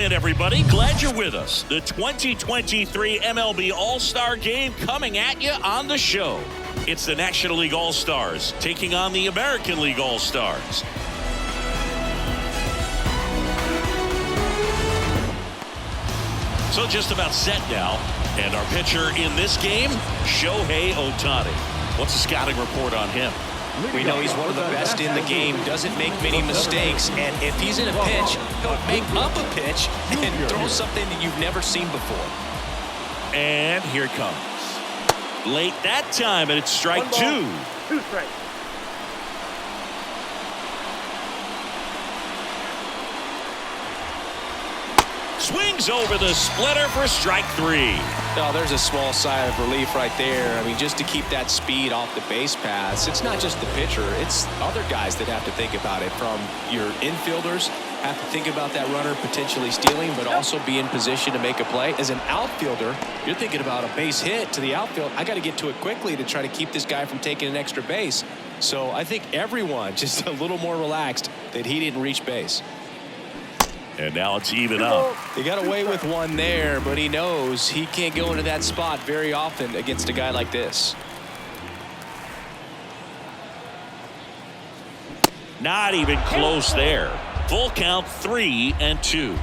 And everybody, glad you're with us. The 2023 MLB All-Star Game coming at you on the show. It's the National League All-Stars taking on the American League All-Stars. So just about set now. And our pitcher in this game, Shohei Ohtani. What's the scouting report on him? We know he's one of the best in the game, doesn't make many mistakes, and if he's in a pinch, he'll make up a pitch and throw something that you've never seen before. And here it comes. Late that time, and it's strike two. Two strikes. Swings over the splitter for strike three. Oh, there's a small sigh of relief right there. I mean, just to keep that speed off the base paths. It's not just the pitcher. It's other guys that have to think about it. From your infielders have to think about that runner potentially stealing, but also be in position to make a play. As an outfielder, you're thinking about a base hit to the outfield. I got to get to it quickly to try to keep this guy from taking an extra base. So I think everyone just a little more relaxed that he didn't reach base. And now it's even up. He got away with one there, but he knows he can't go into that spot very often against a guy like this. Not even close there. Full count, 3-2.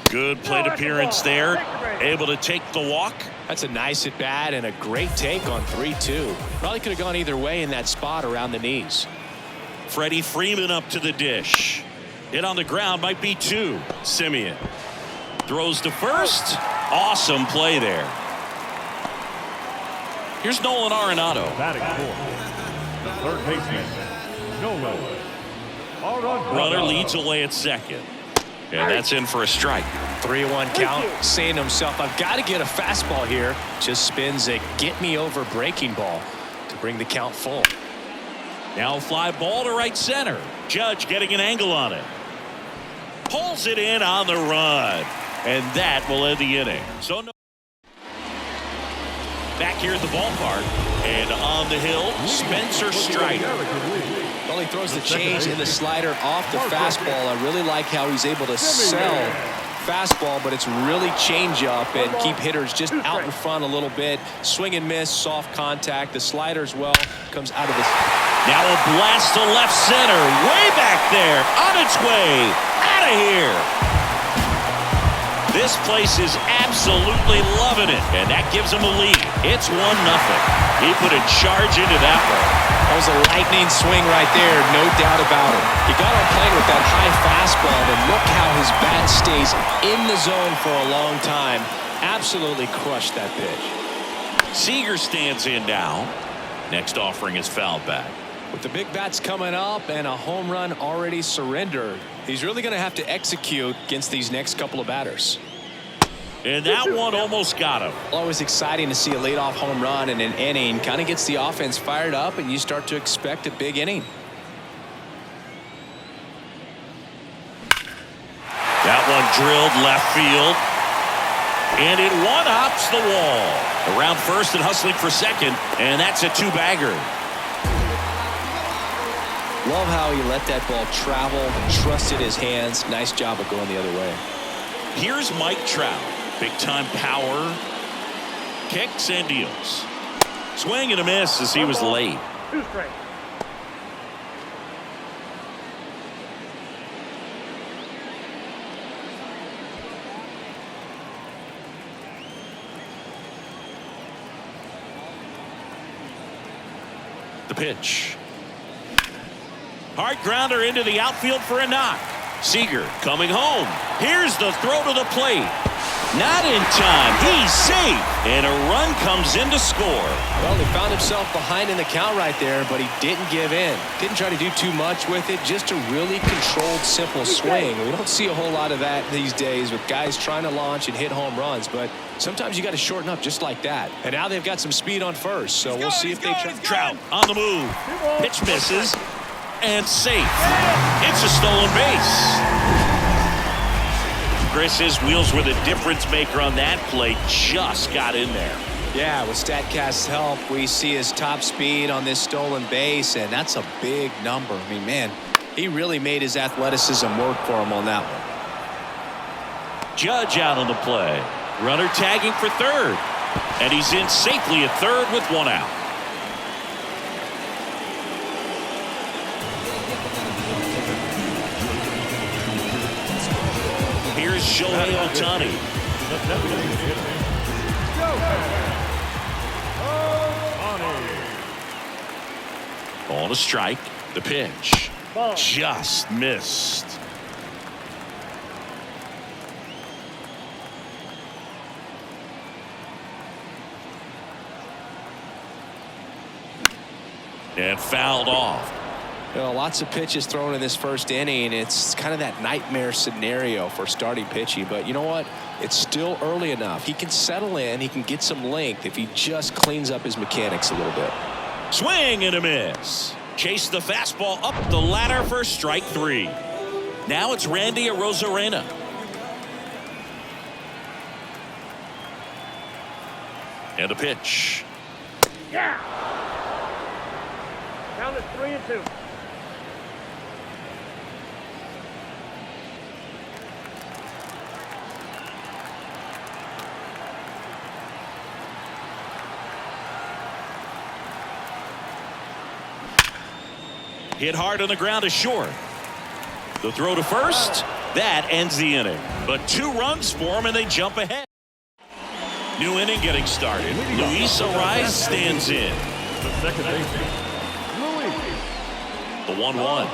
Good plate appearance there. Able to take the walk. That's a nice at bat and a great take on 3-2. Probably could have gone either way in that spot around the knees. Freddie Freeman up to the dish. Hit on the ground, might be two. Simeon throws to first. Awesome play there. Here's Nolan Arenado. Batting fourth. The third baseman, Nolan. Runner leads away at second. And that's in for a strike. 3-1 count, saying to himself, I've got to get a fastball here. Just spins a get-me-over breaking ball to bring the count full. Now fly ball to right center. Judge getting an angle on it. Pulls it in on the run. And that will end the inning. So no. Back here at the ballpark. And on the hill, Spencer Strider. Well, he throws the change and the slider off the fastball. I really like how he's able to sell fastball, but it's really change up and keep hitters just out in front a little bit. Swing and miss, soft contact. The slider as well comes out of the. Now a blast to left center, way back there, on its way, out of here. This place is absolutely loving it, and that gives them a lead. It's 1-0. He put a charge into that one. That was a lightning swing right there, no doubt about it. He got on plane with that high fastball, and look how his bat stays in the zone for a long time. Absolutely crushed that pitch. Seager stands in now. Next offering is fouled back. With the big bats coming up and a home run already surrendered, he's really going to have to execute against these next couple of batters. And that one almost got him. Always exciting to see a leadoff home run in an inning. Kind of gets the offense fired up, and you start to expect a big inning. That one drilled left field. And it one-hops the wall. Around first and hustling for second. And that's a two-bagger. Love how he let that ball travel, trusted his hands. Nice job of going the other way. Here's Mike Trout. Big-time power. Kicks and deals. Swing and a miss as he was late. Two strikes. The pitch. Hard grounder into the outfield for a knock. Seager coming home. Here's the throw to the plate. Not in time. He's safe. And a run comes in to score. Well, he found himself behind in the count right there, but he didn't give in. Didn't try to do too much with it. Just a really controlled, simple swing. We don't see a whole lot of that these days with guys trying to launch and hit home runs, but sometimes you got to shorten up just like that. And now they've got some speed on first, so we'll see if they try. Trout on the move. Pitch misses. And safe. It's a stolen base. Chris, his wheels were the difference maker on that play. Just got in there. Yeah, with StatCast's help, we see his top speed on this stolen base, and that's a big number. I mean, man, he really made his athleticism work for him on that one. Judge out on the play. Runner tagging for third. And he's in safely at third with one out. Here's Shohei Ohtani. On a strike. The pitch. Just missed. And fouled off. You know, lots of pitches thrown in this first inning. It's kind of that nightmare scenario for starting pitching. But you know what? It's still early enough. He can settle in. He can get some length if he just cleans up his mechanics a little bit. Swing and a miss. Chase the fastball up the ladder for strike three. Now it's Randy Arozarena. And a pitch. Yeah. Count it 3-2. Hit hard on the ground is short. The throw to first. That ends the inning. But 2 runs for him and they jump ahead. New inning getting started. Luis Ariz stands in. The second baseman, Luis. The 1-1.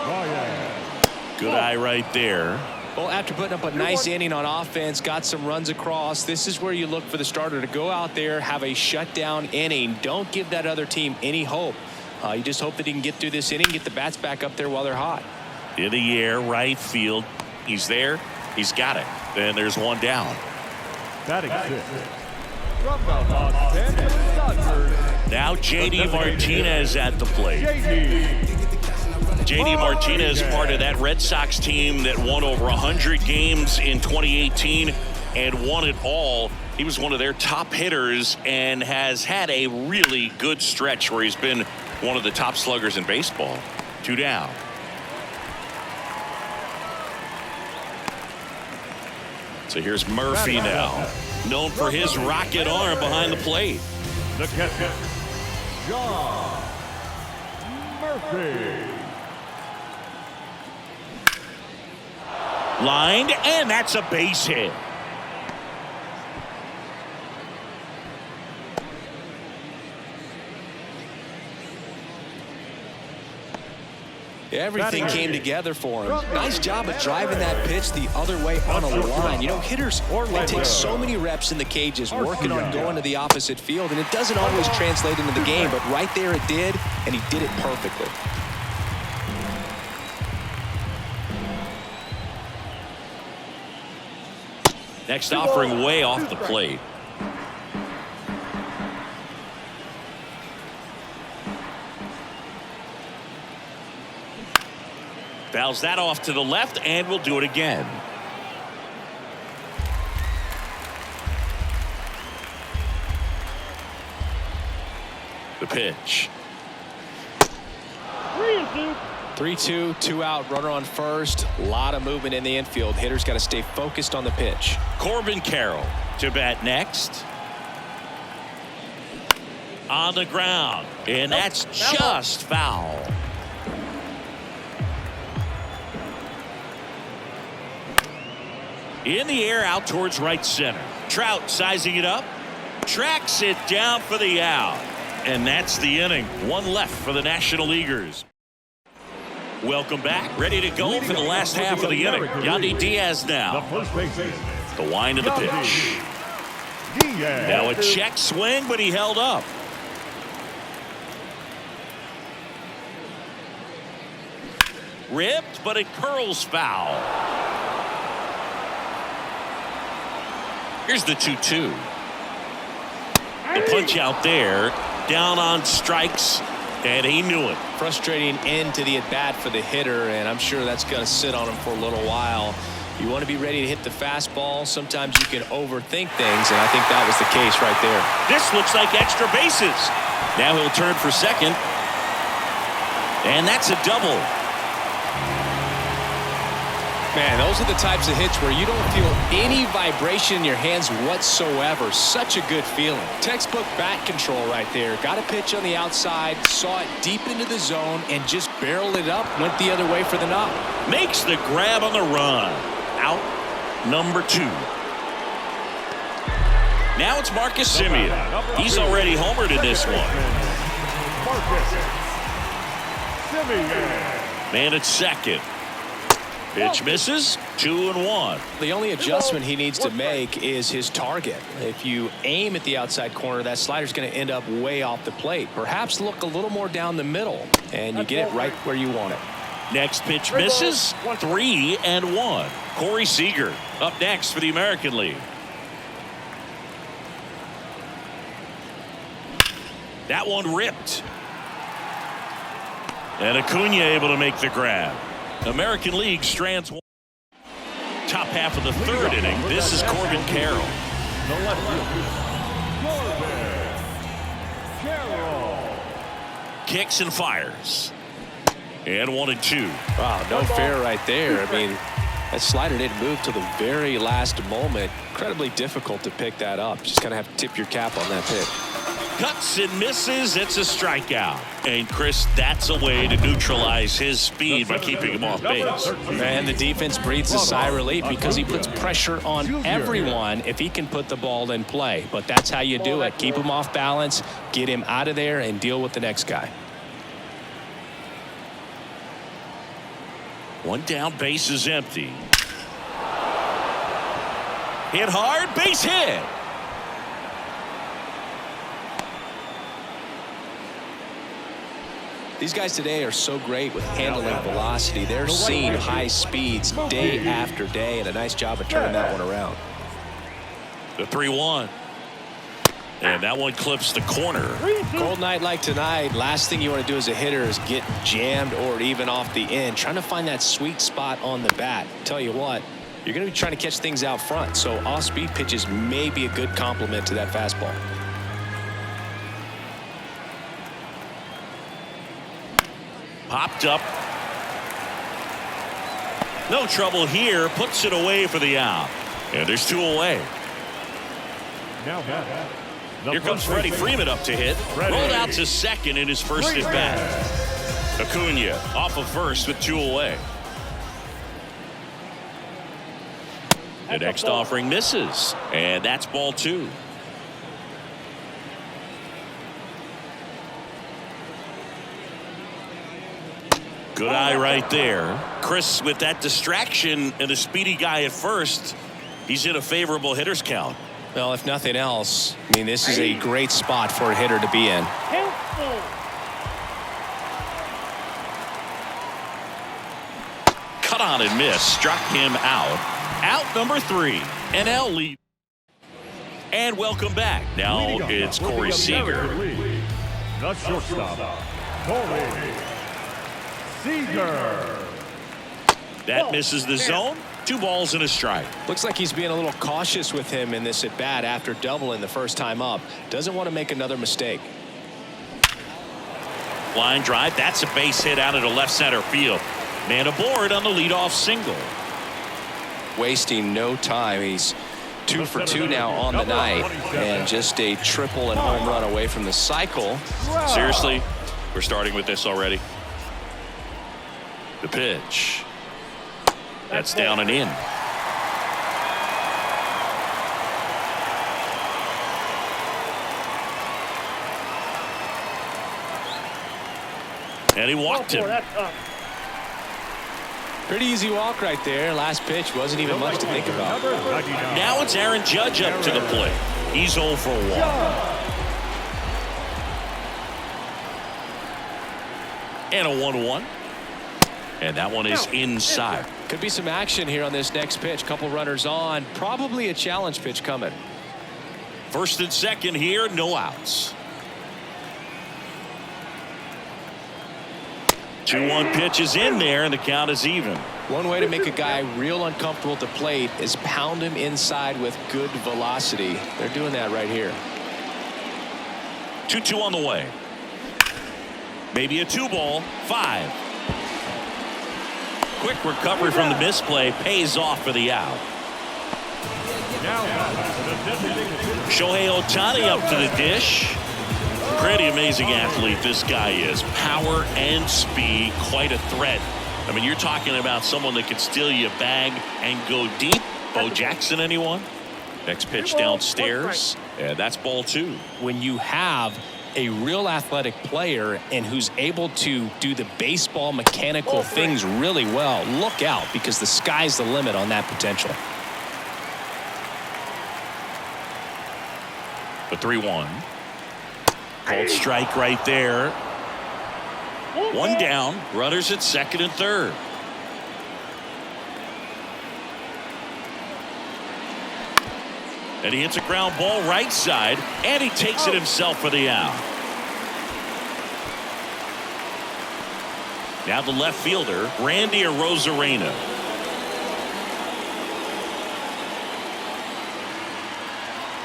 Good eye right there. Well, after putting up a nice inning on offense, got some runs across, this is where you look for the starter to go out there, have a shutdown inning. Don't give that other team any hope. You just hope that he can get through this inning, get the bats back up there while they're hot. In the air, right field. He's there. He's got it. And there's one down. Batting 6. From the Los Angeles Dodgers. Now J.D. Martinez at the plate. J.D. Martinez, part of that Red Sox team that won over 100 games in 2018 and won it all. He was one of their top hitters and has had a really good stretch where he's been one of the top sluggers in baseball. 2 down. So here's Murphy now, known for his rocket arm behind the plate. The catcher, John Murphy. Lined, and that's a base hit. Everything came together for him. Nice job of driving that pitch the other way on a line. You know, hitters, they take so many reps in the cages working on going to the opposite field, and it doesn't always translate into the game, but right there it did, and he did it perfectly. Next offering way off the plate. Fouls that off to the left, and we'll do it again. The pitch. 3-2. 3-2, 2 out, runner on first. A lot of movement in the infield. Hitters got to stay focused on the pitch. Corbin Carroll to bat next. On the ground, and that's just foul. In the air, out towards right center. Trout sizing it up. Tracks it down for the out. And that's the inning. 1 left for the National Leaguers. Welcome back. Ready to go for the last half of the inning. Yandy Diaz The now. first baseman, The wind of the pitch. Diaz. Now a check swing, but he held up. Ripped, but it curls foul. Here's the 2-2. The punch out there, down on strikes, and he knew it. Frustrating end to the at-bat for the hitter, and I'm sure that's going to sit on him for a little while. You want to be ready to hit the fastball. Sometimes you can overthink things, and I think that was the case right there. This looks like extra bases. Now he'll turn for second. And that's a double. Man, those are the types of hits where you don't feel any vibration in your hands whatsoever. Such a good feeling. Textbook bat control right there. Got a pitch on the outside, saw it deep into the zone, and just barreled it up, went the other way for the knock. Makes the grab on the run. Out number 2. Now it's Marcus Semien. He's already homered in this one. Man at second. Pitch misses. 2-1. The only adjustment he needs to make is his target. If you aim at the outside corner, that slider's going to end up way off the plate. Perhaps look a little more down the middle, and you get it right where you want it. Next pitch misses. 3-1. Corey Seager up next for the American League. That one ripped. And Acuna able to make the grab. American League strands one. Top half of the third inning. This is Corbin Carroll. Kicks and fires. And 1-2. Wow, no fair right there. I mean, that slider didn't move till the very last moment. Incredibly difficult to pick that up. Just kind of have to tip your cap on that pitch. Cuts and misses. It's a strikeout. And Chris, that's a way to neutralize his speed by keeping him off base. And the defense breathes a sigh of relief because he puts pressure on everyone if he can put the ball in play. But that's how you do it. Keep him off balance, get him out of there, and deal with the next guy. One down, base is empty. Hit hard, base hit. These guys today are so great with handling velocity. They're seeing high speeds day after day, and a nice job of turning that one around. The 3-1. And that one clips the corner. Cold night like tonight, last thing you want to do as a hitter is get jammed or even off the end. Trying to find that sweet spot on the bat. Tell you what, you're going to be trying to catch things out front, so off-speed pitches may be a good complement to that fastball. Popped up. No trouble here. Puts it away for the out. And there's 2 away. Now Here comes Freddie Freeman up to hit. Rolled out to second in his first at bat. Acuna off of first with 2 away. The next offering misses. And that's ball 2. Good eye right there. Chris, with that distraction and a speedy guy at first, he's in a favorable hitter's count. Well, if nothing else, I mean, this is a great spot for a hitter to be in. Cut on and miss. Struck him out. Out number 3. NL lead. And welcome back. Now it's Corey Seager. The shortstop, Corey Seager. That misses the zone. 2 balls and a strike. Looks like he's being a little cautious with him in this at bat after doubling the first time up. Doesn't want to make another mistake. Line drive. That's a base hit out into left center field. Man aboard on the leadoff single. Wasting no time. He's 2 for 2 now on the night, and just a triple and home run away from the cycle. Seriously, we're starting with this already. The pitch. That's down and in. And he walked him. Pretty easy walk right there. Last pitch wasn't even much to think about. Now it's Aaron Judge up to the plate. He's 0 for 1. And a 1-1. And that one is inside. Could be some action here on this next pitch. Couple runners on. Probably a challenge pitch coming. First and second here, no outs. 2-1 pitch is in there, and the count is even. One way to make a guy real uncomfortable at the plate is pound him inside with good velocity. They're doing that right here. 2-2 on the way. Maybe a 2-ball, 5. Quick recovery from the misplay pays off for the out. Shohei Ohtani up to the dish. Pretty amazing athlete this guy is. Power and speed, quite a threat. I mean, you're talking about someone that can steal you a bag and go deep. Bo Jackson, anyone? Next pitch downstairs, and that's ball 2. When you have a real athletic player and who's able to do the baseball mechanical things really well, look out, because the sky's the limit on that potential. The 3-1. Called strike right there. 1 down. Runners at second and third. And he hits a ground ball right side, and he takes it himself for the out. Now the left fielder, Randy Arozarena.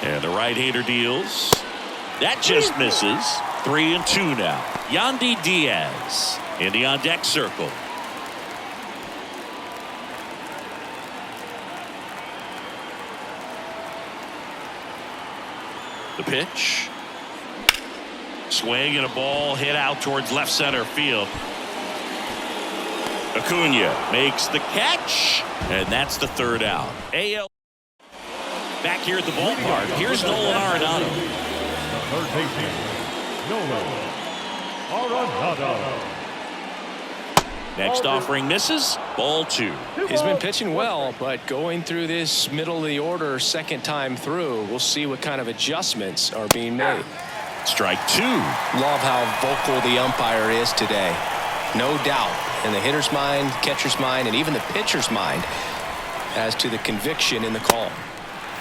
And the right-hander deals. That just misses. 3-2 now. Yandy Diaz in the on-deck circle. The pitch. Swing and a ball hit out towards left center field. Acuna makes the catch, and that's the 3rd out. AL back here at the ballpark. Here's Nolan Arenado. Third baseman, Nolan Arenado. Next offering misses. Ball 2. He's been pitching well, but going through this middle of the order second time through, we'll see what kind of adjustments are being made. Strike 2. Love how vocal the umpire is today. No doubt in the hitter's mind, catcher's mind, and even the pitcher's mind as to the conviction in the call.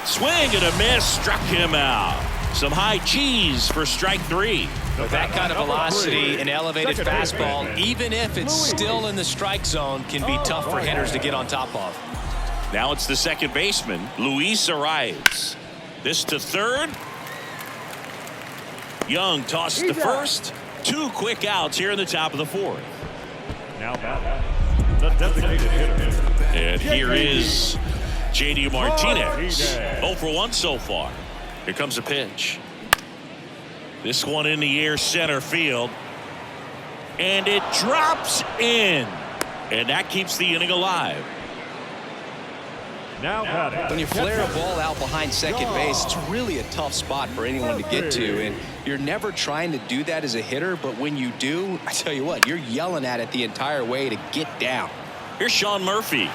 Swing and a miss, struck him out. Some high cheese for strike 3. With that kind of velocity and elevated fastball, even if it's still in the strike zone, can be tough for hitters to get on top of. Now it's the second baseman, Luis Arias. This to third. Young tosses to first. 2 quick outs here in the top of the 4th. Now the designated hitter. And here is J.D. Martinez. 0 for 1 so far. Here comes a pitch. This one in the air, center field. And it drops in. And that keeps the inning alive. Now when you flare a ball out behind second base, it's really a tough spot for anyone to get to. And you're never trying to do that as a hitter. But when you do, I tell you what, you're yelling at it the entire way to get down. Here's Sean Murphy.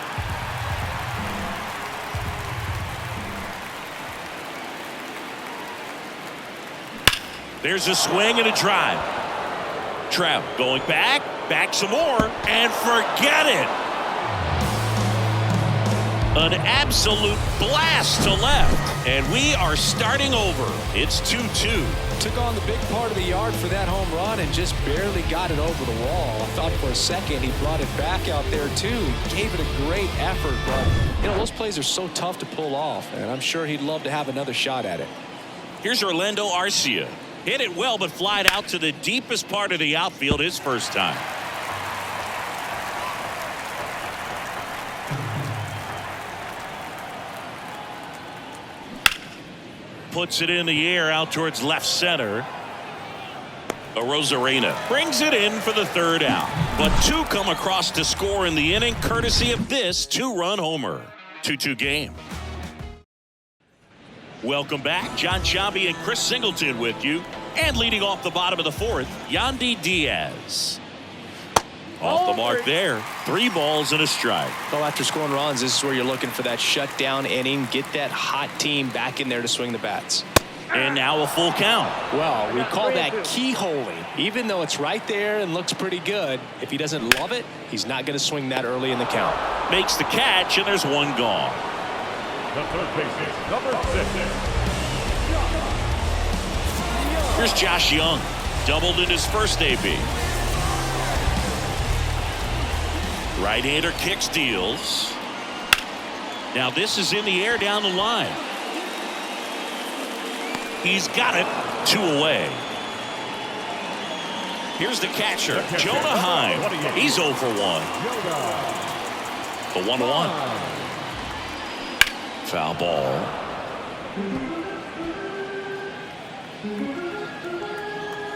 There's a swing and a drive. Trout going back some more, and forget it. An absolute blast to left, and we are starting over. It's 2-2. Took on the big part of the yard for that home run and just barely got it over the wall. I thought for a second he brought it back out there too. He gave it a great effort, but you know, those plays are so tough to pull off, and I'm sure he'd love to have another shot at it. Here's Orlando Arcia. Hit it well, but flied out to the deepest part of the outfield his first time. Puts it in the air out towards left center. Arozarena brings it in for the 3rd out. But 2 come across to score in the inning, courtesy of this 2-run homer. 2-2 game. Welcome back. John Sciambi and Chris Singleton with you. And leading off the bottom of the 4th, Yandy Diaz. Off the mark there. 3 balls and a strike. Well, after scoring runs, this is where you're looking for that shutdown inning. Get that hot team back in there to swing the bats. And now a full count. Well, we call that keyholing. Even though it's right there and looks pretty good, if he doesn't love it, he's not going to swing that early in the count. Makes the catch, and there's 1 gone. The third baseman, number 6. Here's Josh Young. Doubled in his first AB. Right-hander kicks, deals. Now this is in the air down the line. He's got it. 2 away. Here's the catcher, Jonah Heim. He's 0 for 1. The 1-1. Foul ball.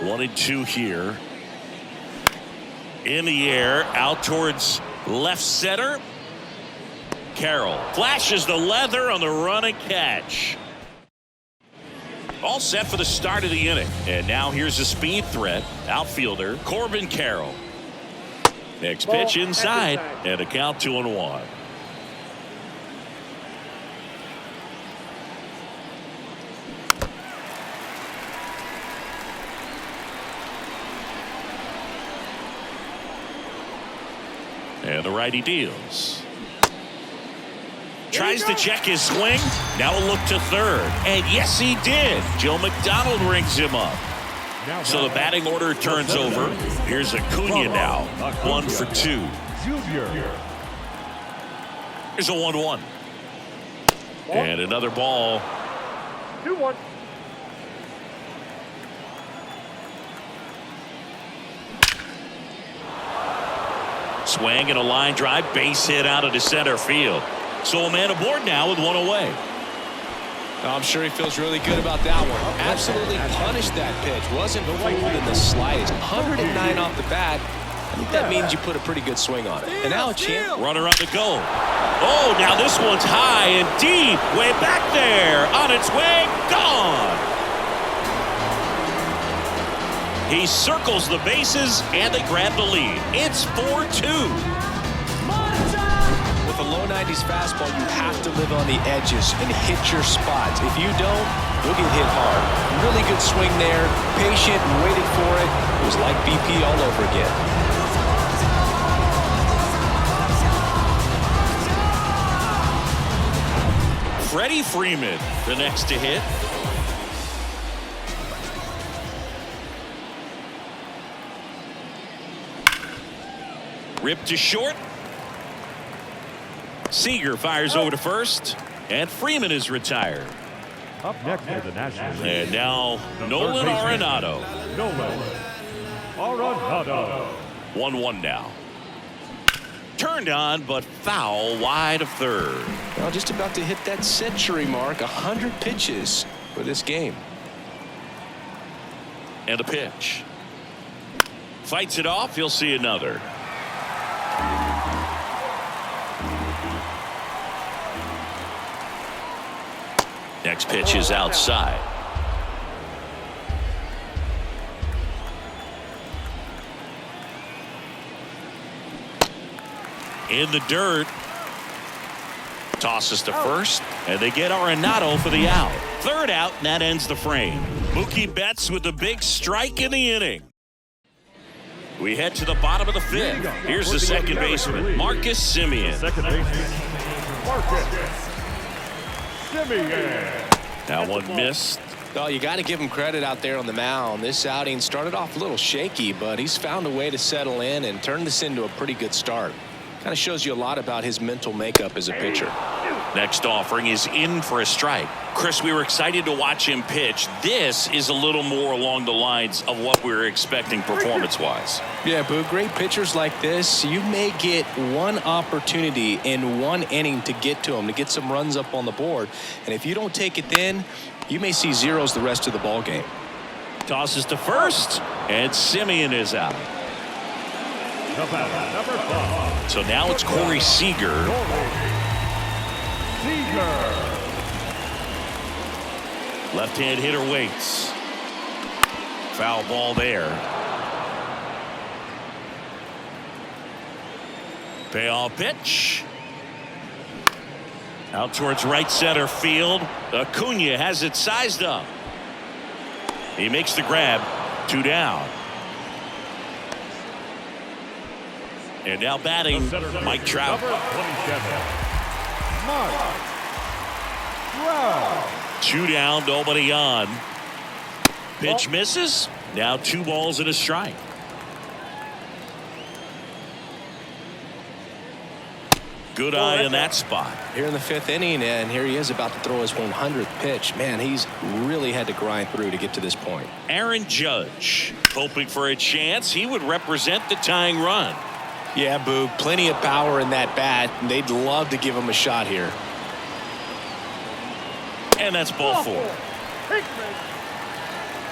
One and 2 here. In the air, out towards left center. Carroll flashes the leather on the run and catch. All set for the start of the inning. And now here's a speed threat. Outfielder Corbin Carroll. Next pitch inside, and a count 2-1. And the righty deals. Tries to check his swing. Now a look to third. And yes, he did. Joe McDonald rings him up. So the batting order turns over. Here's Acuna now. 1 for 2. Here's a 1-1. And another ball. 2-1. Swing and a line drive. Base hit out of the center field. So a man aboard now with 1 away. I'm sure he feels really good about that one. Absolutely punished that pitch. Wasn't fooled in the slightest. 109 off the bat. I think that means you put a pretty good swing on it. And now a chance. Runner on the go. Oh, now this one's high and deep. Way back there. On its way. Gone. He circles the bases and they grab the lead. It's 4-2. With a low 90s fastball, you have to live on the edges and hit your spots. If you don't, you'll get hit hard. Really good swing there. Patient and waited for it. It was like BP all over again. Freddie Freeman, the next to hit. Ripped to short. Seager fires over to first, and Freeman is retired. Up next is the National League. And now Nolan Arenado. Nolan Arenado. 1-1 now. Turned on, but foul wide of third. Well, just about to hit that century mark. 100 pitches for this game. And a pitch. Fights it off. He'll see another. Next pitch is outside. In the dirt. Tosses to first, and they get Arenado for the out. Third out, and that ends the frame. Mookie Betts with the big strike in the inning. We head to the bottom of the 5th. Here's the second baseman, Marcus Semien. Second baseman, Marcus Semien. That one missed. Well, you got to give him credit out there on the mound. This outing started off a little shaky, but he's found a way to settle in and turn this into a pretty good start. Kind of shows you a lot about his mental makeup as a pitcher. Next offering is in for a strike. Chris, we were excited to watch him pitch. This is a little more along the lines of what we were expecting performance-wise. Yeah, Boo, great pitchers like this, you may get one opportunity in one inning to get to them, to get some runs up on the board. And if you don't take it then, you may see zeros the rest of the ball game. Tosses to first, and Semien is out. Number 5. So now it's Corey Seager. Left-hand hitter waits. Foul ball there. Payoff pitch. Out towards right center field. Acuna has it sized up. He makes the grab. 2 down. And now batting, Mike Trout. Number 27. Mike Trout. 2 down, nobody on. Pitch misses. Now 2 balls and a strike. Good eye in that spot. Here in the 5th inning, and here he is about to throw his 100th pitch. Man, he's really had to grind through to get to this point. Aaron Judge hoping for a chance. He would represent the tying run. Yeah, Boog, plenty of power in that bat, and they'd love to give him a shot here. And that's ball 4.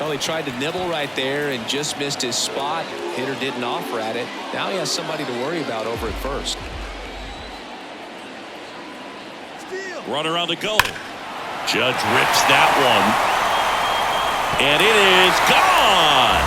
Well, he tried to nibble right there and just missed his spot. Hitter didn't offer at it. Now he has somebody to worry about over at first. Runner on the go. Judge rips that one. And it is gone.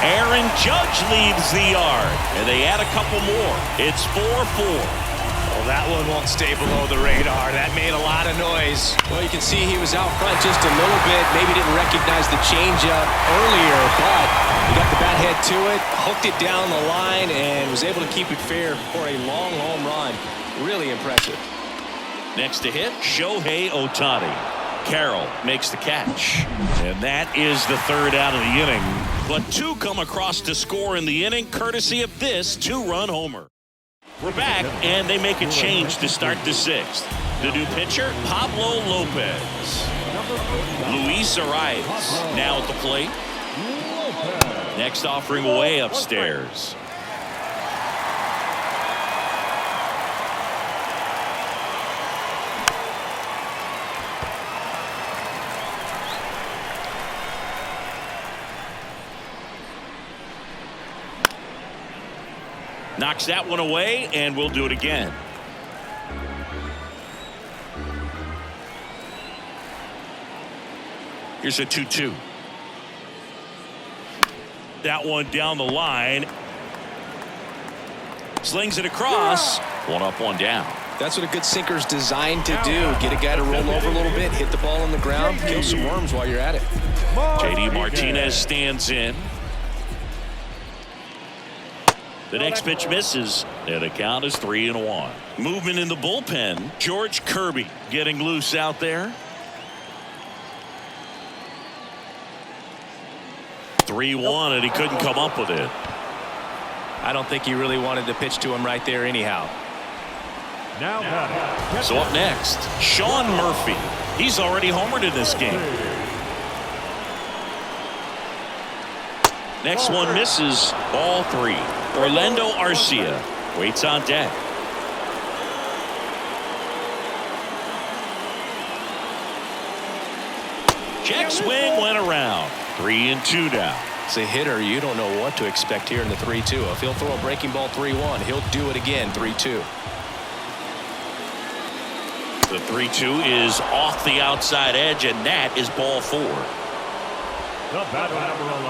Aaron Judge leaves the yard. And they add a couple more. It's 4-4. Well, that one won't stay below the radar. That made a lot of noise. Well, you can see he was out front just a little bit. Maybe didn't recognize the changeup earlier, but he got the bat head to it, hooked it down the line, and was able to keep it fair for a long home run. Really impressive. Next to hit, Shohei Ohtani. Carroll makes the catch. And that is the 3rd out of the inning. But 2 come across to score in the inning, courtesy of this 2-run homer. We're back, and they make a change to start the 6th. The new pitcher, Pablo Lopez. Luis Arias now at the plate. Next offering way upstairs. Knocks that one away, and we'll do it again. Here's a 2-2. That one down the line. Slings it across. One up, one down. That's what a good sinker's designed to do. Get a guy to roll over a little bit, hit the ball on the ground, kill some worms while you're at it. JD Martinez stands in. The next pitch misses, and the count is 3-1. Movement in the bullpen. George Kirby getting loose out there. 3-1, and he couldn't come up with it. I don't think he really wanted to pitch to him right there anyhow. Now batting. So up next, Sean Murphy. He's already homered in this game. Next one misses. Ball 3. Orlando Arcia waits on deck. Check swing went around. 3-2 now. As a hitter, you don't know what to expect here in the 3-2. If he'll throw a breaking ball 3-1, he'll do it again 3-2. The 3-2 is off the outside edge, and that is ball 4.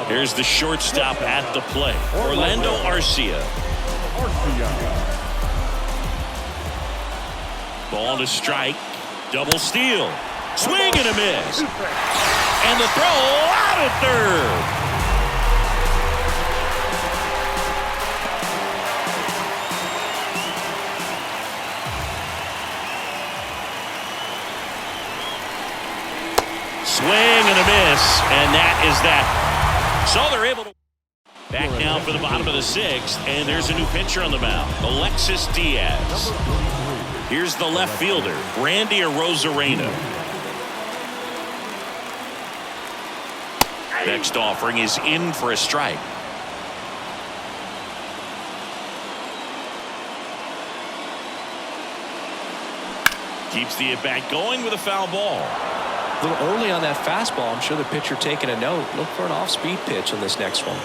Here's the shortstop at the plate, Orlando Arcia. Ball to strike. Double steal. Swing and a miss. And the throw out at third. Swing and a miss, and that is that. So they're able to back now for the bottom of the 6th, and there's a new pitcher on the mound, Alexis Diaz. Here's the left fielder, Randy Arozarena. Next offering is in for a strike. Keeps the at-bat going with a foul ball. A little early on that fastball. I'm sure the pitcher taking a note. Look for an off-speed pitch on this next one.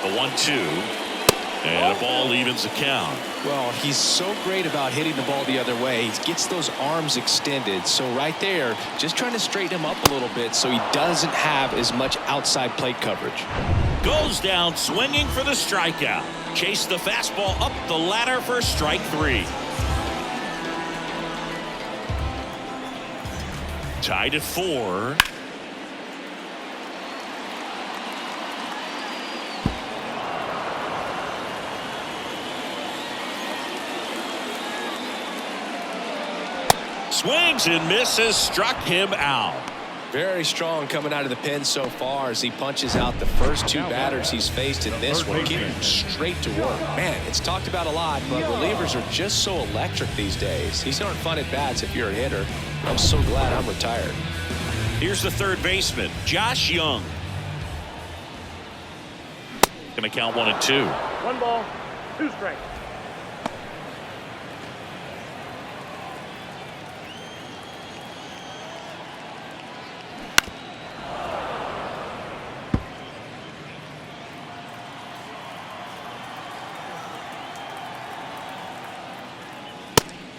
The 1-2. And the ball evens the count. Well, he's so great about hitting the ball the other way. He gets those arms extended. So right there, just trying to straighten him up a little bit so he doesn't have as much outside plate coverage. Goes down swinging for the strikeout. Chase the fastball up the ladder for strike 3. Tied at 4. Swings and misses, struck him out. Very strong coming out of the pen so far as he punches out the first two batters he's faced in this one, getting straight to work. Man, it's talked about a lot, but relievers are just so electric these days. These aren't fun at bats if you're a hitter. I'm so glad I'm retired. Here's the third baseman, Josh Young. Going to count 1-2. 1 ball, 2 strikes.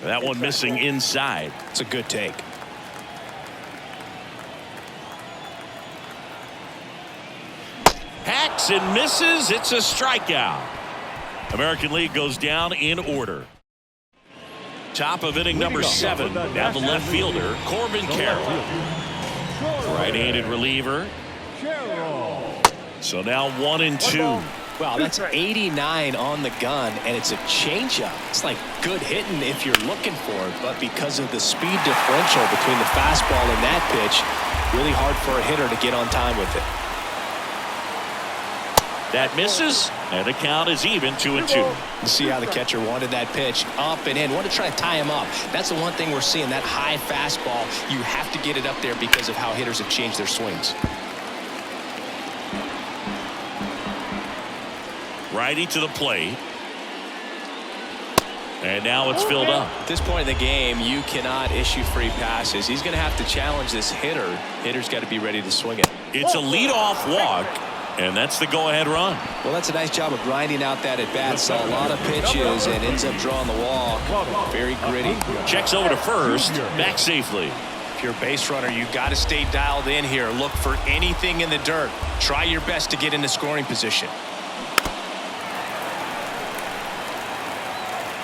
That one missing inside. It's a good take. Hacks and misses. It's a strikeout. American League goes down in order. Top of inning number 7. Now the left fielder, Corbin Carroll. Right-handed reliever. So now 1-2. Wow, that's 89 on the gun, and it's a changeup. It's like good hitting if you're looking for it, but because of the speed differential between the fastball and that pitch, really hard for a hitter to get on time with it. That misses, and the count is even 2-2. You see how the catcher wanted that pitch up and in. Want to try to tie him up. That's the one thing we're seeing, that high fastball. You have to get it up there because of how hitters have changed their swings. Righty to the plate. And now it's filled up. At this point in the game, you cannot issue free passes. He's going to have to challenge this hitter. Hitter's got to be ready to swing it. It's a leadoff walk, and that's the go-ahead run. Well, that's a nice job of grinding out that at-bat. Saw a lot of pitches and ends up drawing the walk. Very gritty. Checks over to first, back safely. If you're a base runner, you got to stay dialed in here. Look for anything in the dirt. Try your best to get into scoring position.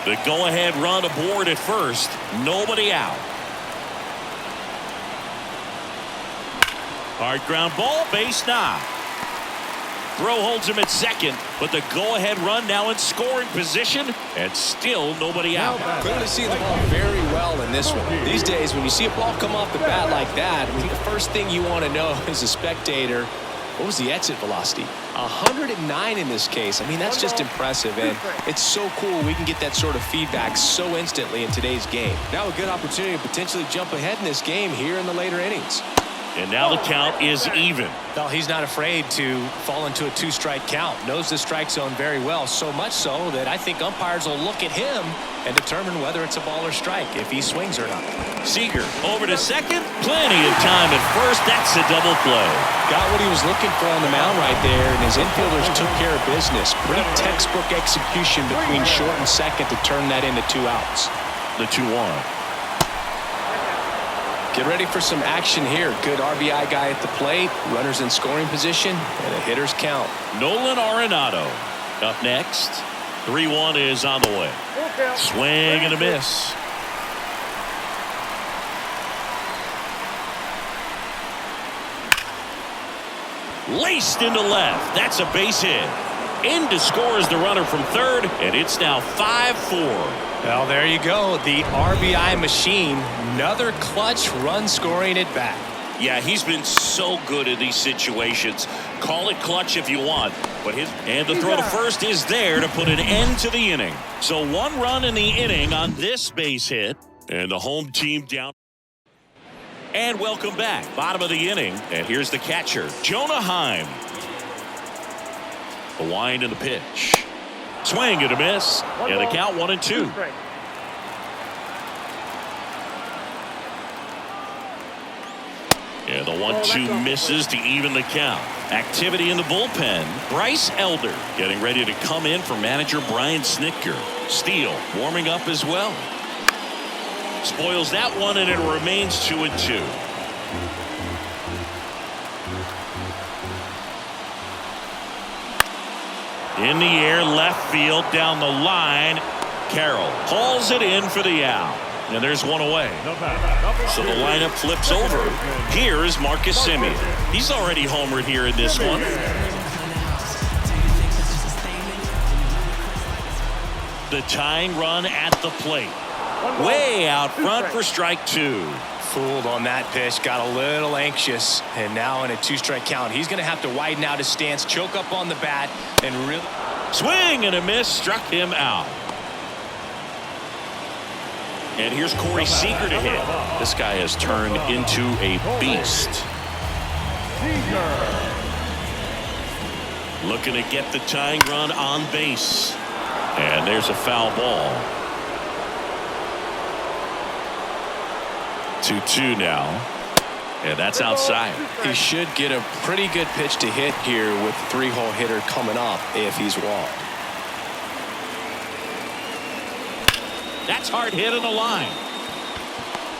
The go-ahead run aboard at first. Nobody out. Hard ground ball, base knock. Throw holds him at second, but the go-ahead run now in scoring position, and still nobody out. Clearly see the ball very well in this one. These days, when you see a ball come off the bat like that, I mean, the first thing you want to know as a spectator, what was the exit velocity? 109 in this case. I mean, that's just impressive, and it's so cool we can get that sort of feedback so instantly in today's game. Now a good opportunity to potentially jump ahead in this game here in the later innings. And now the count is even. Well, he's not afraid to fall into a 2-strike count. Knows the strike zone very well, so much so that I think umpires will look at him and determine whether it's a ball or strike, if he swings or not. Seager over to second. Plenty of time at first. That's a double play. Got what he was looking for on the mound right there, and his infielders took care of business. Pretty textbook execution between short and second to turn that into 2 outs. The 2-1. Get ready for some action here. Good RBI guy at the plate, runners in scoring position, and a hitter's count. Nolan Arenado up next. 3-1 is on the way. Swing and a miss. Laced into left. That's a base hit. In to score is the runner from third, and it's now 5-4. Well, there you go. The RBI machine. Another clutch run scoring at bat. Yeah, he's been so good in these situations. Call it clutch if you want, but and the throw to first is there to put an end to the inning. So 1 run in the inning on this base hit, and the home team down. And welcome back. Bottom of the inning, and here's the catcher, Jonah Heim. The wind and the pitch. Swing and a miss, and the count 1-2. And the 1-2 misses to even the count. Activity in the bullpen. Bryce Elder getting ready to come in for manager Brian Snitker. Steele warming up as well. Spoils that one, and it remains 2-2. In the air, left field, down the line. Carroll hauls it in for the out. And there's one away. So the lineup flips over. Here's Marcus Semien. He's already homered here in this one. The tying run at the plate. Way out front for strike 2. fooled on that pitch, got a little anxious, and now in a 2-strike count, he's going to have to widen out his stance, choke up on the bat, and really swing and a miss, struck him out. And here's Corey Seager to hit. This guy has turned into a beast. Looking to get the tying run on base. And there's a foul ball. 2-2 now. And that's outside. He should get a pretty good pitch to hit here with the 3-hole hitter coming up if he's walked. That's hard hit on the line.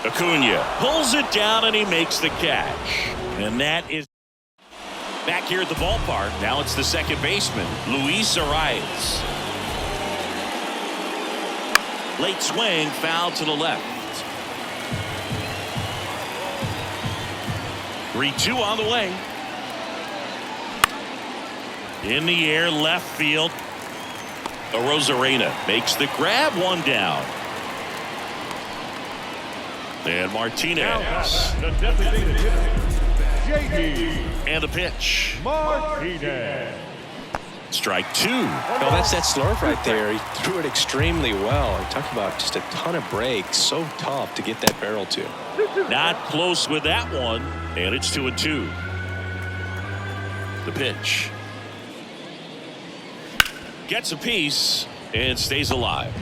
Acuna pulls it down and he makes the catch. And that is back here at the ballpark. Now it's the second baseman, Luis Arias. Late swing, foul to the left. 3-2 on the way. In the air, left field. Rosarena makes the grab, one down. And Martinez. And the pitch. Martinez. Strike 2. Well, that's that slurve right there. He threw it extremely well. He talked about just a ton of breaks. So tough to get that barrel to. Not close with that one. And it's 2-2. The pitch. Gets a piece and stays alive.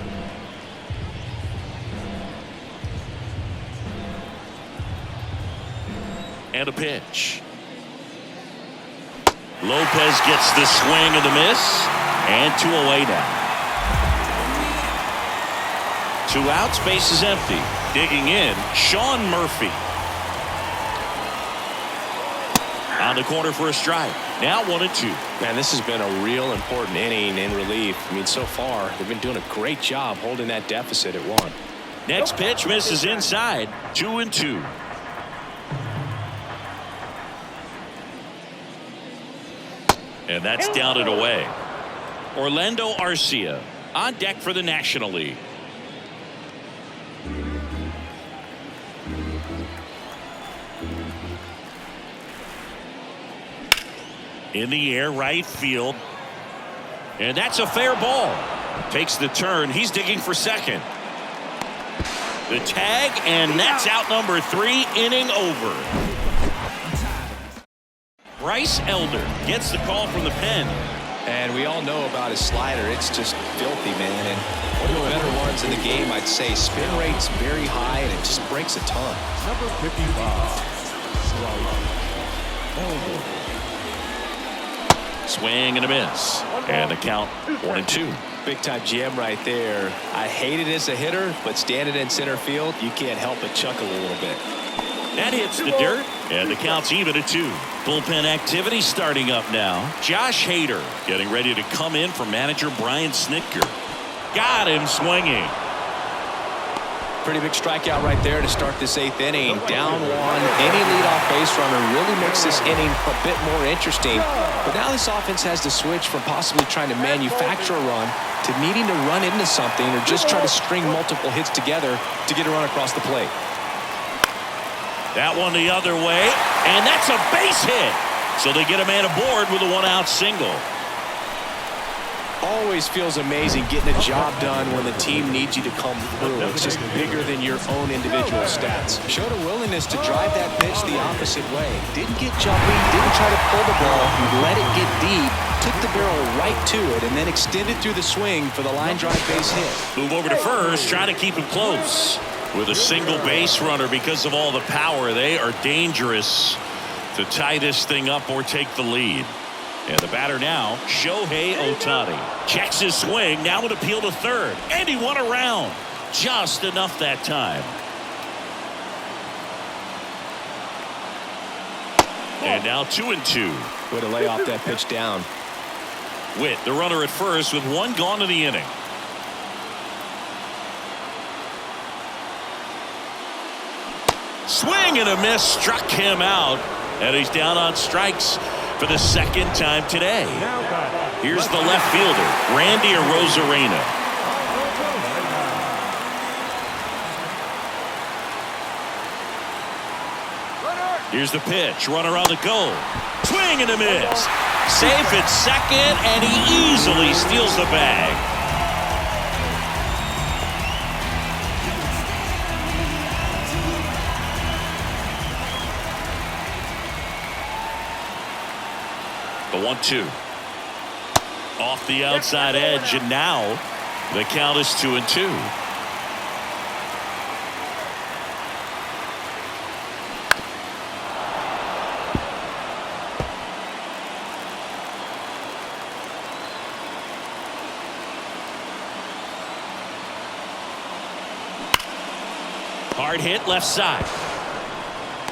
And a pitch. Lopez gets the swing and the miss. And 2 away now. 2 outs, base is empty. Digging in, Sean Murphy. On the corner for a strike. Now 1-2. Man, this has been a real important inning in relief. I mean, so far, they've been doing a great job holding that deficit at 1. Next pitch misses inside. 2-2. And that's down and away. Orlando Arcia on deck for the National League. In the air, right field. And that's a fair ball. Takes the turn. He's digging for second. The tag, and that's out number 3, inning over. Bryce Elder gets the call from the pen. And we all know about his slider. It's just filthy, man. And one of the better ones in the game, I'd say. Spin rate's very high, and it just breaks a ton. Number 55. Swing and a miss. And the count 1-2. Big time jam right there. I hate it as a hitter, but standing in center field, you can't help but chuckle a little bit. That hits the dirt, and the count's even at 2. Bullpen activity starting up now. Josh Hader getting ready to come in for manager Brian Snitker. Got him swinging. Pretty big strikeout right there to start this 8th inning. Down 1. Any leadoff base runner really makes this inning a bit more interesting. But now this offense has to switch from possibly trying to manufacture a run to needing to run into something or just try to string multiple hits together to get a run across the plate. That one the other way, and that's a base hit. So they get a man aboard with a 1-out single. Always feels amazing getting a job done when the team needs you to come through. It's just bigger than your own individual stats. Showed a willingness to drive that pitch the opposite way. Didn't get jumpy, didn't try to pull the ball, let it get deep, took the barrel right to it, and then extended through the swing for the line drive base hit. Move over to first, trying to keep him close. With a single base runner, because of all the power, they are dangerous to tie this thing up or take the lead. And the batter now, Shohei Ohtani. Checks his swing, now would appeal to third. And he won around. Just enough that time. And now 2-2. Way to lay off that pitch down. Witt, the runner at first, with 1 gone in the inning. Swing and a miss, struck him out. And he's down on strikes for the 2nd time today. Here's the left fielder, Randy Arozarena. Here's the pitch. Runner on the goal. Swing and a miss. Safe at second, and he easily steals the bag. The 1-2. Off the outside edge, and now the count is 2-2. Hard hit left side.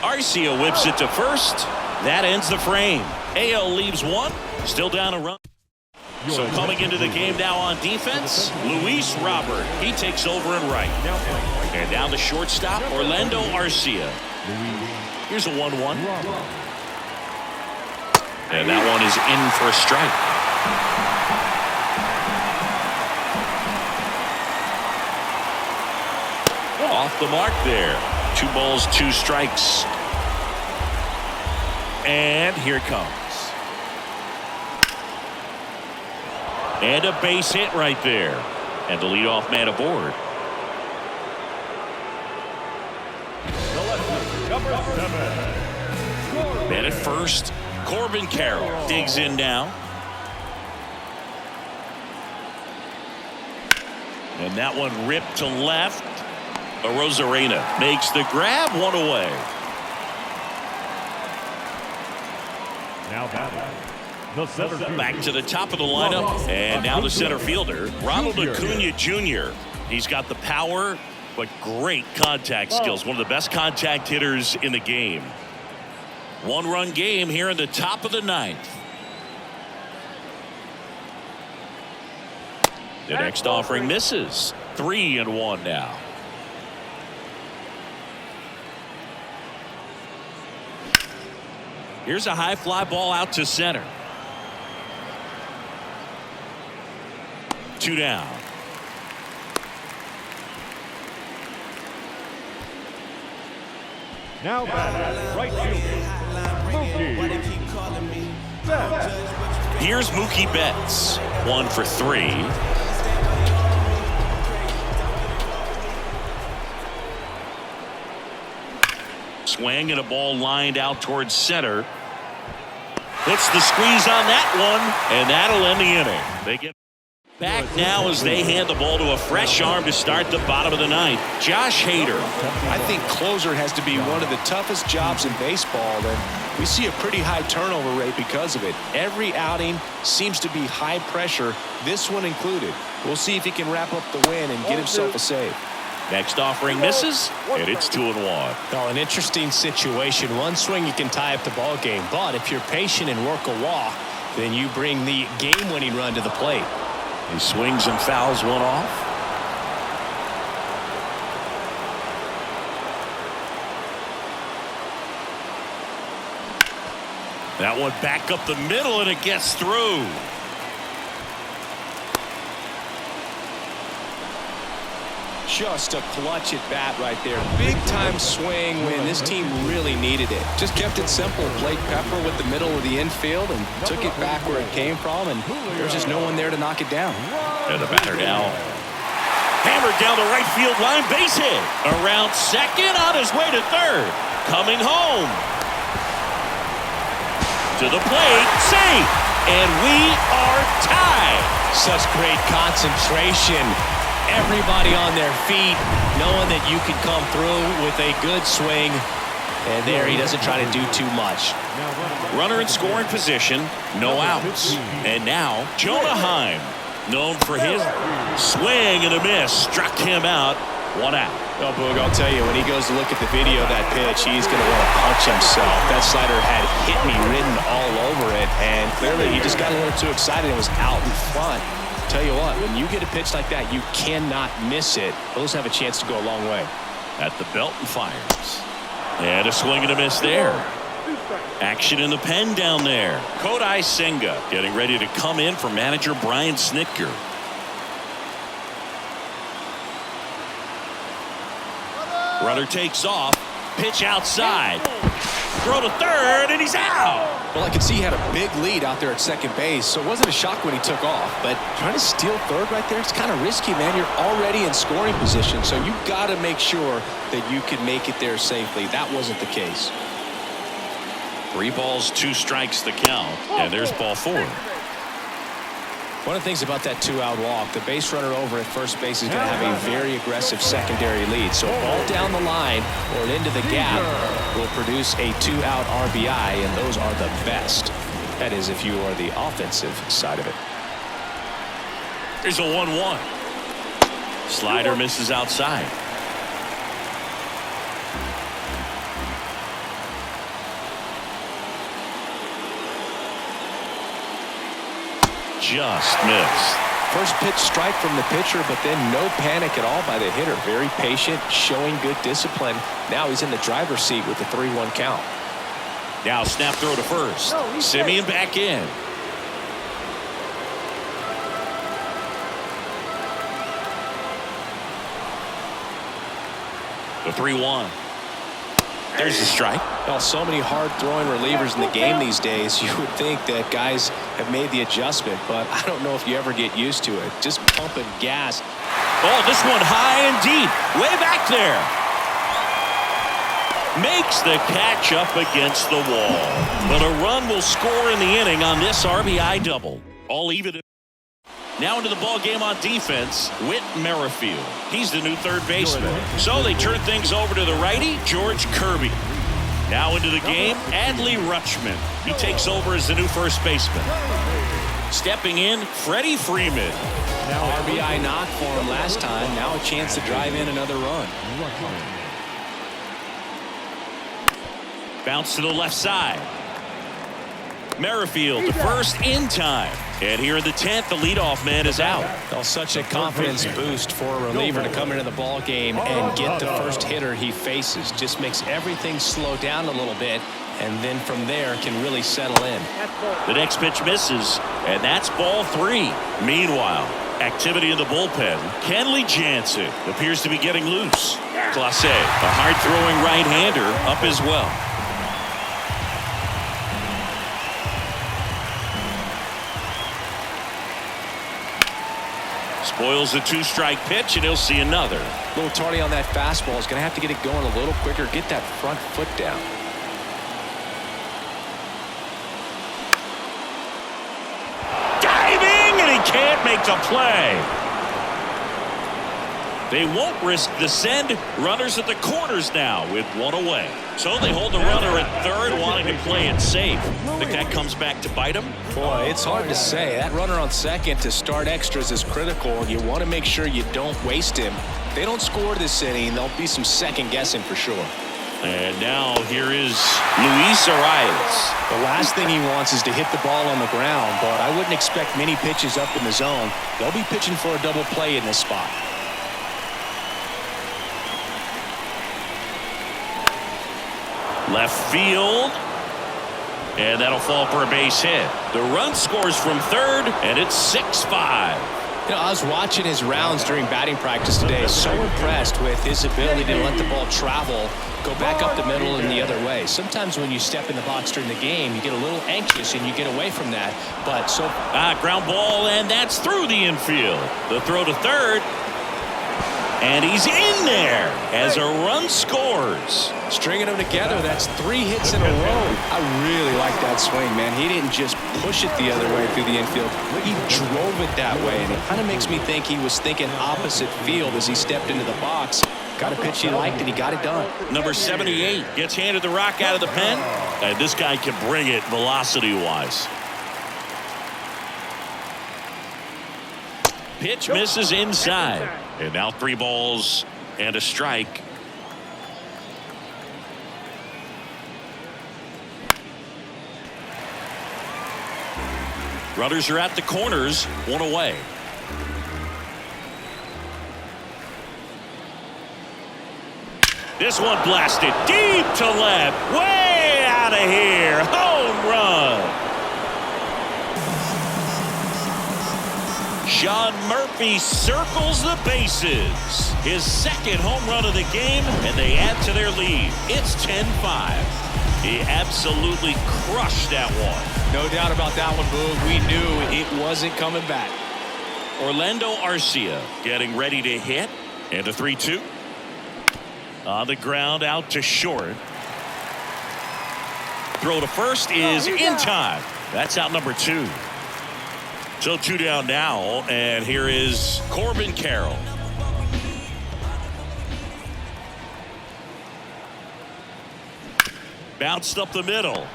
Arcia whips it to first. That ends the frame. AL leaves one. Still down a run. So coming into the game now on defense, Luis Robert. He takes over in right. And now the shortstop, Orlando Arcia. Here's a 1-1. And that one is in for a strike. Off the mark there. 2 balls, 2 strikes. And here it comes. And a base hit right there. And the leadoff man aboard. Man at first. Corbin Carroll digs in now. And that one ripped to left. Rosarena makes the grab, 1 away. Now batting, the center fielder. Back to the top of the lineup, and now the center fielder, Ronald Acuna Jr. He's got the power, but great contact skills. One of the best contact hitters in the game. 1-run game here in the top of the 9th. The next offering misses. 3-1 now. Here's a high fly ball out to center. 2 down. Now batting, right fielder, Mookie Betts. Here's Mookie Betts. 1 for 3. Swing and a ball lined out towards center. Puts the squeeze on that one, and that'll end the inning. They get back now as they hand the ball to a fresh arm to start the bottom of the 9th. Josh Hader. I think closer has to be one of the toughest jobs in baseball, and we see a pretty high turnover rate because of it. Every outing seems to be high pressure, this one included. We'll see if he can wrap up the win and get himself a save. Next offering misses, and it's 2-1. Well, an interesting situation. One swing you can tie up the ball game, but if you're patient and work a walk, then you bring the game-winning run to the plate. He swings and fouls one off. That one back up the middle, and it gets through. Just a clutch at bat right there. Big time swing when this team really needed it. Just kept it simple. Played pepper with the middle of the infield and took it back where it came from, and there's just no one there to knock it down. And the batter now hammered down the right field line, base hit. Around second, on his way to third. Coming home. To the plate, safe. And we are tied. Such great concentration. Everybody on their feet, knowing that you can come through with a good swing. And there, he doesn't try to do too much. Runner in scoring position, no outs. And now, Jonah Heim, known for his swing and a miss, struck him out. 1 out. Oh, Boog, I'll tell you, when he goes to look at the video of that pitch, he's going to want to punch himself. That slider had hit me written all over it, and clearly he just got a little too excited and was out in front. Tell you what, when you get a pitch like that, you cannot miss it. Those have a chance to go a long way. At the belt and fires. And a swing and a miss there. Action in the pen down there. Kodai Senga getting ready to come in for manager Brian Snitker. Runner takes off. Pitch outside. Throw to third, and he's out. Well, I could see he had a big lead out there at second base, so it wasn't a shock when he took off. But trying to steal third right there, it's kind of risky, man. You're already in scoring position, so you've got to make sure that you can make it there safely. That wasn't the case. 3 balls, 2 strikes the count, and there's ball 4. One of the things about that 2-out walk, the base runner over at first base is going to have a very aggressive secondary lead. So a ball down the line or into the gap will produce a 2-out RBI, and those are the best. That is, if you are the offensive side of it. Here's a 1-1. Slider misses outside. Just missed. First pitch strike from the pitcher, but then no panic at all by the hitter. Very patient, showing good discipline. Now he's in the driver's seat with the 3-1 count. Now snap throw to first. Simeon back in. The 3-1. There's the strike. Well, so many hard-throwing relievers in the game these days, you would think that guys have made the adjustment, but I don't know if you ever get used to it. Just pumping gas. Oh, this one high and deep. Way back there. Makes the catch up against the wall. But a run will score in the inning on this RBI double. All even. Now into the ball game on defense, Whit Merrifield. He's the new third baseman. So they turn things over to the righty, George Kirby. Now into the game, Adley Rutschman. He takes over as the new first baseman. Stepping in, Freddie Freeman. Now RBI knock for him last time. Now a chance to drive in another run. Bounce to the left side. Merrifield to first in time. And here in the 10th, the leadoff man is out. Well, such a confidence boost for a reliever to come into the ball game and get the first hitter he faces. Just makes everything slow down a little bit, and then from there can really settle in. The next pitch misses, and that's ball 3. Meanwhile, activity in the bullpen. Kenley Jansen appears to be getting loose. Clase, a hard-throwing right-hander, up as well. Spoils the 2-strike pitch, and he'll see another. A little tardy on that fastball. Is going to have to get it going a little quicker. Get that front foot down. Diving, and he can't make the play. They won't risk the send. Runners at the corners now with 1 away. So they hold the runner at third, wanting to play it safe. Think that comes back to bite him? Boy, it's hard to say. That runner on second to start extras is critical. You want to make sure you don't waste him. If they don't score this inning, there'll be some second guessing for sure. And now here is Luis Arias. The last thing he wants is to hit the ball on the ground, but I wouldn't expect many pitches up in the zone. They'll be pitching for a double play in this spot. Left field. And that'll fall for a base hit. The run scores from third, and it's 6-5. You know, I was watching his rounds during batting practice today. So impressed with his ability to let the ball travel, go back up the middle and the other way. Sometimes when you step in the box during the game, you get a little anxious and you get away from that. But so ground ball, and that's through the infield. The throw to third. And he's in there as a run scores. Stringing them together, that's 3 hits in a row. I really like that swing, man. He didn't just push it the other way through the infield. He drove it that way, and it kind of makes me think he was thinking opposite field as he stepped into the box. Got a pitch he liked, and he got it done. Number 78 gets handed the rock out of the pen. And this guy can bring it velocity-wise. Pitch misses inside. And now 3 balls and a strike. Runners are at the corners, 1 away. This one blasted deep to left. Way out of here. Home run. Sean Murphy circles the bases. His second home run of the game, and they add to their lead. It's 10-5. He absolutely crushed that one. No doubt about that one, Boog. We knew it wasn't coming back. Orlando Arcia getting ready to hit. And a 3-2. On the ground, out to short. Throw to first is in time. That's out number 2. So 2 down now, and here is Corbin Carroll. Bounced up the middle.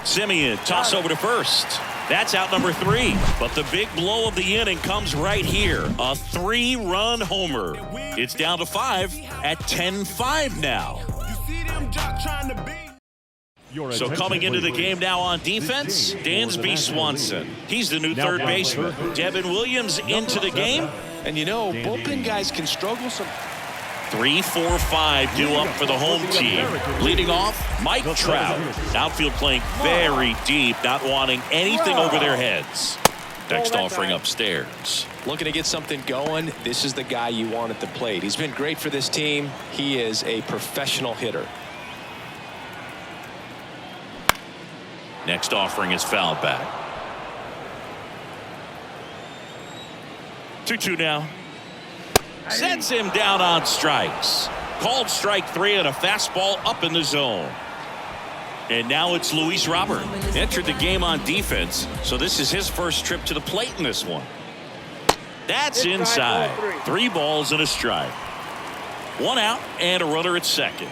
Simeon toss over to first. That's out number 3. But the big blow of the inning comes right here. A 3-run homer. It's down to 5 at 10-5 now. So coming into the game now on defense, Dansby Swanson. He's the new third baseman. Devin Williams into the game. And you know, bullpen guys can struggle some. 3, 4, 5 due up for the home team. Leading off, Mike Trout. Outfield playing very deep, not wanting anything over their heads. Next offering upstairs. Looking to get something going. This is the guy you want at the plate. He's been great for this team. He is a professional hitter. Next offering is fouled back. 2-2 now. Sets him down on strikes. Called strike 3 and a fastball up in the zone. And now it's Luis Robert. Entered the game on defense, so this is his first trip to the plate in this one. That's inside. 3 balls and a strike. 1 out and a runner at second.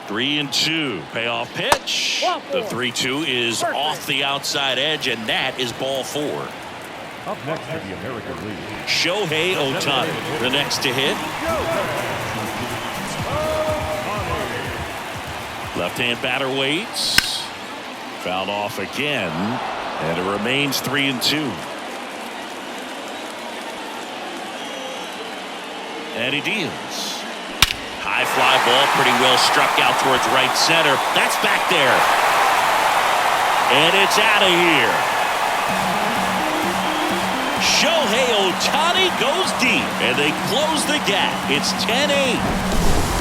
Three and 2. Payoff pitch. The 3-2 is off the outside edge, and that is ball 4. Up next to the American League, Shohei Ohtani, the next to hit. Left-hand batter waits. Fouled off again, and it remains 3 and 2. And he deals. High fly ball, pretty well struck out towards right center. That's back there. And it's out of here. Shohei Ohtani goes deep, and they close the gap. It's 10-8.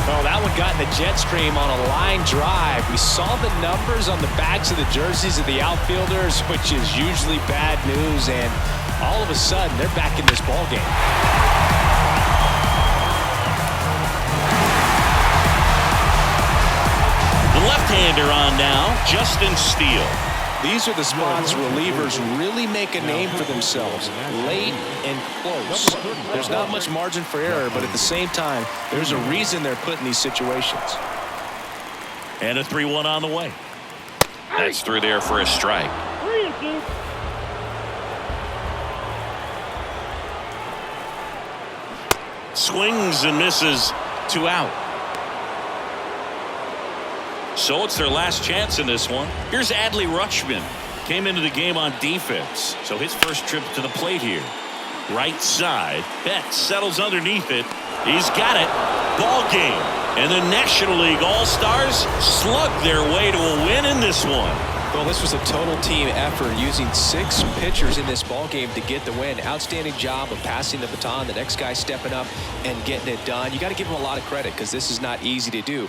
Oh, that one got in the jet stream on a line drive. We saw the numbers on the backs of the jerseys of the outfielders, which is usually bad news, and all of a sudden, they're back in this ball game. The left-hander on now, Justin Steele. These are the spots relievers really make a name for themselves. Late and close. There's not much margin for error, but at the same time, there's a reason they're put in these situations. And a 3-1 on the way. That's through there for a strike. 3 and 2. Swings and misses. 2 out. So it's their last chance in this one. Here's Adley Rutschman. Came into the game on defense. So his first trip to the plate here. Right side. Betts settles underneath it. He's got it. Ball game. And the National League All-Stars slug their way to a win in this one. Well, this was a total team effort, using 6 pitchers in this ball game to get the win. Outstanding job of passing the baton. The next guy stepping up and getting it done. You got to give him a lot of credit because this is not easy to do.